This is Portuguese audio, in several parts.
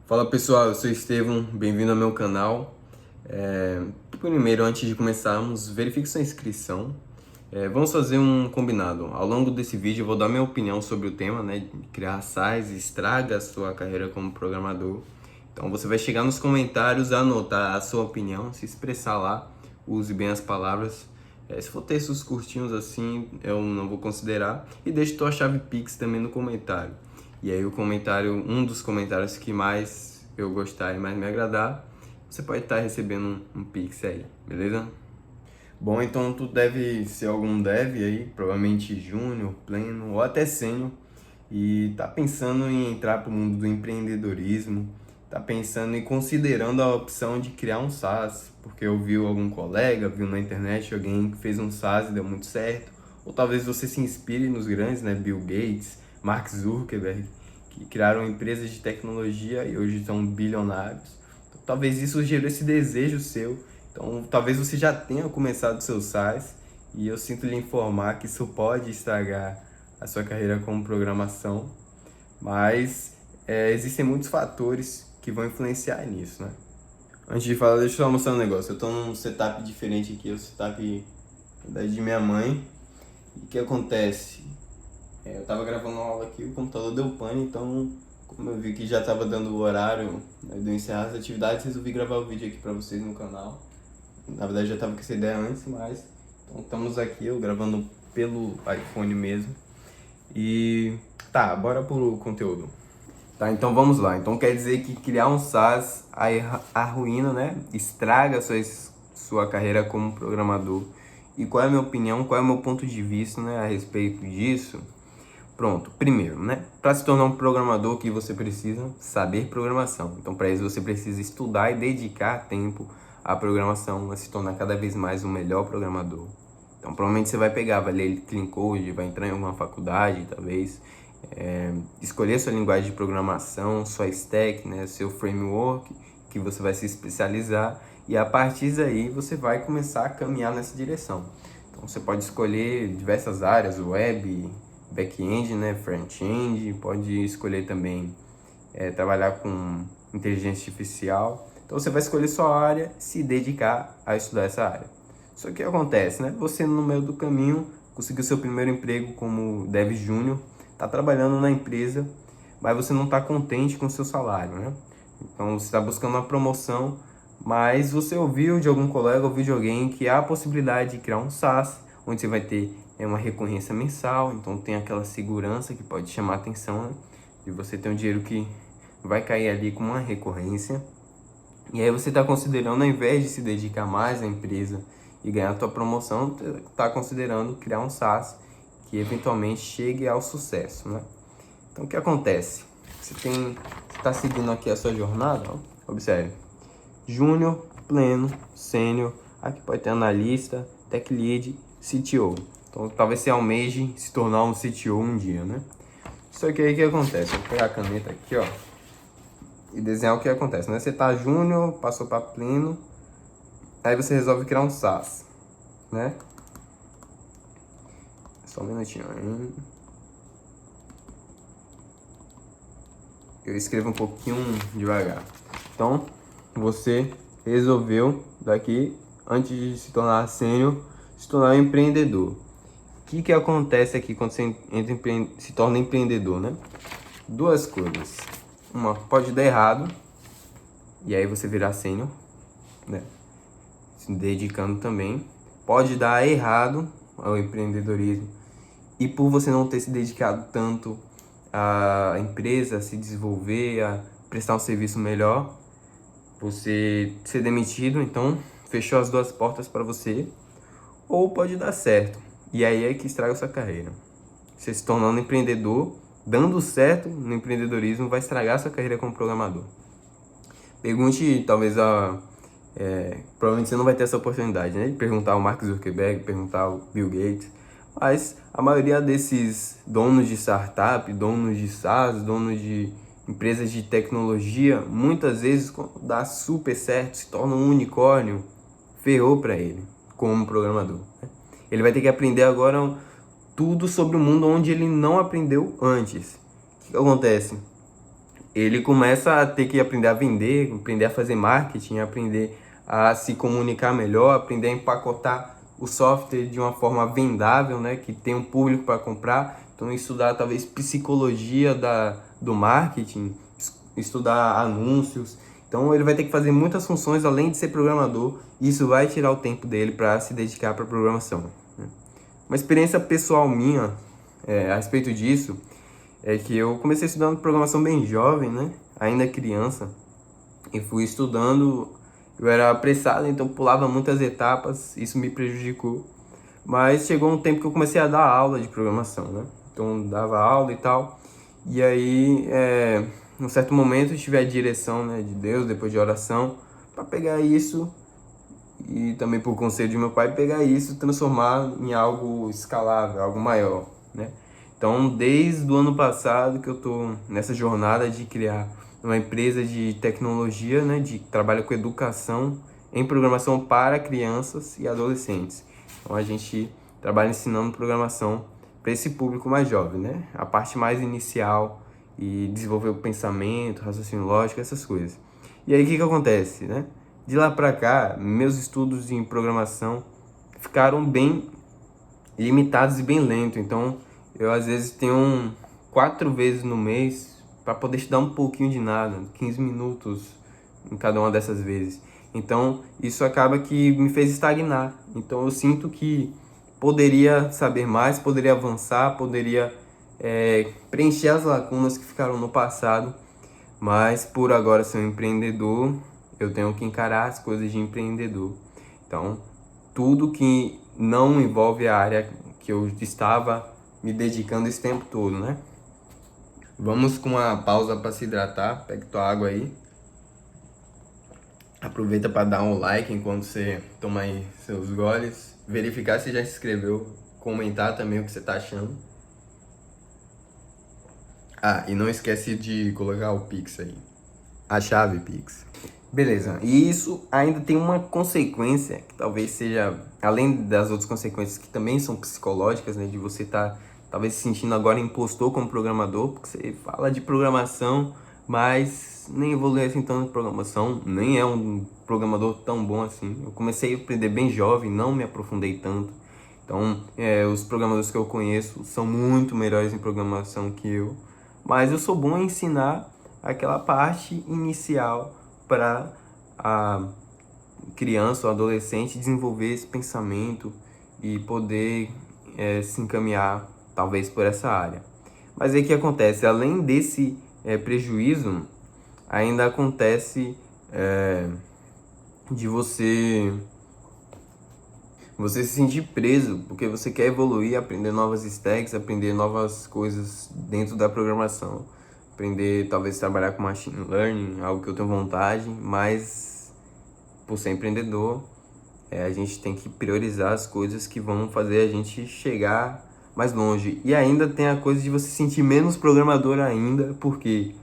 Fala pessoal, eu sou Estevão, bem-vindo ao meu canal. Primeiro, antes de começarmos, verifique sua inscrição. Vamos fazer um combinado. Ao longo desse vídeo eu vou dar minha opinião sobre o tema, né? Criar sites estraga a sua carreira como programador. Então você vai chegar nos comentários, anotar a sua opinião, se expressar lá, use bem as palavras. Se for textos curtinhos assim, eu não vou considerar. E deixe tua chave Pix também no comentário. E aí um dos comentários que mais eu gostar e mais me agradar, você pode estar recebendo um Pix aí, beleza? Bom, então tu deve ser algum dev aí, provavelmente júnior, pleno ou até sênior, e tá pensando em entrar para o mundo do empreendedorismo, tá pensando e considerando a opção de criar um SaaS, porque ouviu algum colega, viu na internet alguém que fez um SaaS e deu muito certo, ou talvez você se inspire nos grandes, né, Bill Gates, Mark Zuckerberg, que criaram empresas de tecnologia e hoje são bilionários. Então, talvez isso gerou esse desejo seu. Então, talvez você já tenha começado o seu SaaS e eu sinto lhe informar que isso pode estragar a sua carreira como programação, mas existem muitos fatores que vão influenciar nisso, né? Antes de falar, deixa eu só mostrar um negócio. Eu estou num setup diferente aqui, o setup de minha mãe. E o que acontece? Eu estava gravando uma aula aqui, o computador deu pane, então como eu vi que já estava dando o horário, né, de eu encerrar as atividades, resolvi gravar o vídeo aqui para vocês no canal. Na verdade já estava com essa ideia antes, mas então, estamos aqui, eu gravando pelo iPhone mesmo. E tá, bora pro conteúdo. Tá, então vamos lá. Então quer dizer que criar um SaaS arruína, né? Estraga sua carreira como programador. E qual é a minha opinião, qual é o meu ponto de vista, né, a respeito disso? Pronto, primeiro, né? Para se tornar um programador, o que você precisa? Saber programação. Então, para isso, você precisa estudar e dedicar tempo à programação, a se tornar cada vez mais um melhor programador. Então, provavelmente você vai pegar, vai ler Clean Code, vai entrar em alguma faculdade, talvez, escolher sua linguagem de programação, sua stack, né? Seu framework, que você vai se especializar, e a partir daí você vai começar a caminhar nessa direção. Então, você pode escolher diversas áreas, web, back-end, né, front-end, pode escolher também trabalhar com inteligência artificial. Então você vai escolher sua área, se dedicar a estudar essa área. Só que o que acontece, né? Você no meio do caminho conseguiu seu primeiro emprego como dev júnior, está trabalhando na empresa, mas você não está contente com o seu salário, né? Então você está buscando uma promoção, mas você ouviu de algum colega, ouviu de alguém que há a possibilidade de criar um SaaS, onde você vai ter uma recorrência mensal, então tem aquela segurança que pode chamar a atenção, né? De você ter um dinheiro que vai cair ali com uma recorrência. E aí você está considerando, ao invés de se dedicar mais à empresa e ganhar a tua promoção, está considerando criar um SaaS que eventualmente chegue ao sucesso, né? Então o que acontece? Você está seguindo aqui a sua jornada, ó. Observe. Júnior, pleno, sênior, aqui pode ter analista, tech lead, CTO. Então talvez você almeje se tornar um CTO um dia, né? Só que aí o que acontece? Eu vou pegar a caneta aqui, ó, e desenhar o que acontece, né? Você tá júnior, passou para pleno, aí você resolve criar um SaaS, né? Só um minutinho, hein? Eu escrevo um pouquinho devagar. Então, você resolveu daqui, antes de se tornar sênior, se tornar um empreendedor. O que acontece aqui quando você se torna empreendedor, né? Duas coisas. Uma, pode dar errado, e aí você virar sênior, né? Se dedicando também. Pode dar errado ao empreendedorismo, e por você não ter se dedicado tanto à empresa, a se desenvolver, a prestar um serviço melhor, você ser demitido, então fechou as duas portas para você. Ou pode dar certo, e aí é que estraga a sua carreira. Você se tornando empreendedor, dando certo no empreendedorismo, vai estragar a sua carreira como programador. Pergunte, talvez, provavelmente você não vai ter essa oportunidade, né? De perguntar ao Mark Zuckerberg, perguntar ao Bill Gates, mas a maioria desses donos de startup, donos de SaaS, donos de empresas de tecnologia, muitas vezes, quando dá super certo, se torna um unicórnio, ferrou para ele como programador, né? Ele vai ter que aprender agora tudo sobre o mundo onde ele não aprendeu antes. O que acontece? ele começa a ter que aprender a vender, aprender a fazer marketing, aprender a se comunicar melhor, aprender a empacotar o software de uma forma vendável, né, que tem um público para comprar. Então, estudar talvez psicologia do marketing, estudar anúncios. Então, ele vai ter que fazer muitas funções além de ser programador, e isso vai tirar o tempo dele para se dedicar para programação, né? Uma experiência pessoal minha a respeito disso é que eu comecei estudando programação bem jovem, né? Ainda criança, e fui estudando. Eu era apressado, então pulava muitas etapas, isso me prejudicou. Mas chegou um tempo que eu comecei a dar aula de programação, né? Então dava aula e tal. E aí, num certo momento, eu tive a direção, né, de Deus, depois de oração, para pegar isso e também por conselho de meu pai, pegar isso e transformar em algo escalável, algo maior, né? Então, desde o ano passado que eu tô nessa jornada de criar uma empresa de tecnologia, né, de trabalho com educação em programação para crianças e adolescentes. Então, a gente trabalha ensinando programação para esse público mais jovem, né? A parte mais inicial e desenvolver o pensamento, raciocínio lógico, essas coisas. E aí, o que acontece, né? De lá para cá, meus estudos em programação ficaram bem limitados e bem lentos. Então, eu às vezes tenho 4 vezes no mês para poder estudar um pouquinho de nada, 15 minutos em cada uma dessas vezes. Então, isso acaba que me fez estagnar. Então, eu sinto que poderia saber mais, poderia avançar, poderia preencher as lacunas que ficaram no passado, mas por agora ser um empreendedor, eu tenho que encarar as coisas de empreendedor. Então, tudo que não envolve a área que eu estava me dedicando esse tempo todo, né? Vamos com uma pausa para se hidratar. Pega tua água aí. Aproveita para dar um like enquanto você toma aí seus goles. Verificar se já se inscreveu. Comentar também o que você tá achando. Ah, e não esquece de colocar o Pix aí. A chave Pix. Beleza, e isso ainda tem uma consequência que talvez seja, além das outras consequências que também são psicológicas, né? De você estar talvez se sentindo agora impostor como programador, porque você fala de programação, mas nem evolui assim tanto em programação, nem é um programador tão bom assim. Eu comecei a aprender bem jovem, não me aprofundei tanto. Então, os programadores que eu conheço são muito melhores em programação que eu, mas eu sou bom em ensinar aquela parte inicial para a criança ou adolescente desenvolver esse pensamento e poder se encaminhar talvez por essa área. Mas aí o que acontece? Além desse prejuízo, ainda acontece de você se sentir preso, porque você quer evoluir, aprender novas stacks, aprender novas coisas dentro da programação, aprender talvez trabalhar com machine learning, algo que eu tenho vontade, mas por ser empreendedor, a gente tem que priorizar as coisas que vão fazer a gente chegar mais longe. E ainda tem a coisa de você se sentir menos programador ainda, porque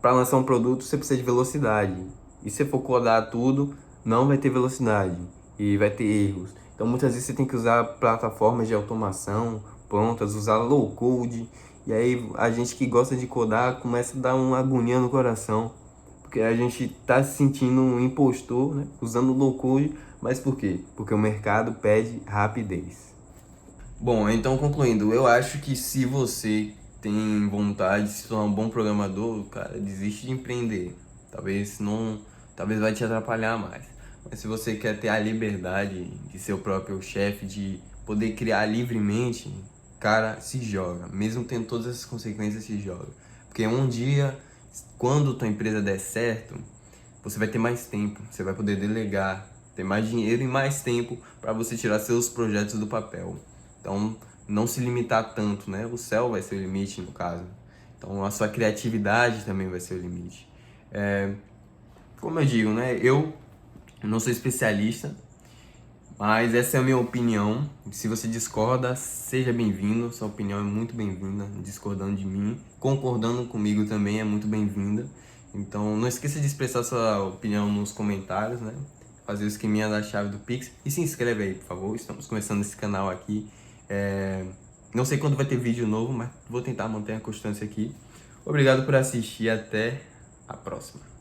para lançar um produto você precisa de velocidade. E se você for codar tudo, não vai ter velocidade e vai ter erros. Então muitas vezes você tem que usar plataformas de automação prontas, usar low code. E aí a gente que gosta de codar começa a dar uma agonia no coração, porque a gente tá se sentindo um impostor, né? Usando low code, mas por quê? Porque o mercado pede rapidez. Bom, então concluindo, eu acho que se você tem vontade de se tornar um bom programador, cara, desiste de empreender. Talvez vai te atrapalhar mais. Mas se você quer ter a liberdade de ser o próprio chefe, de poder criar livremente, cara, se joga. Mesmo tendo todas essas consequências, se joga. Porque um dia, quando tua empresa der certo, você vai ter mais tempo, você vai poder delegar, ter mais dinheiro e mais tempo para você tirar seus projetos do papel. Então, não se limitar tanto, né? O céu vai ser o limite, no caso. Então, a sua criatividade também vai ser o limite. Como eu digo, né? Eu não sou especialista, mas essa é a minha opinião. Se você discorda, seja bem-vindo. Sua opinião é muito bem-vinda. Discordando de mim, concordando comigo também é muito bem-vinda. Então, não esqueça de expressar sua opinião nos comentários, né? Fazer o esqueminha da chave do Pix. E se inscreve aí, por favor. Estamos começando esse canal aqui. Não sei quando vai ter vídeo novo, mas vou tentar manter a constância aqui. Obrigado por assistir. Até A próxima.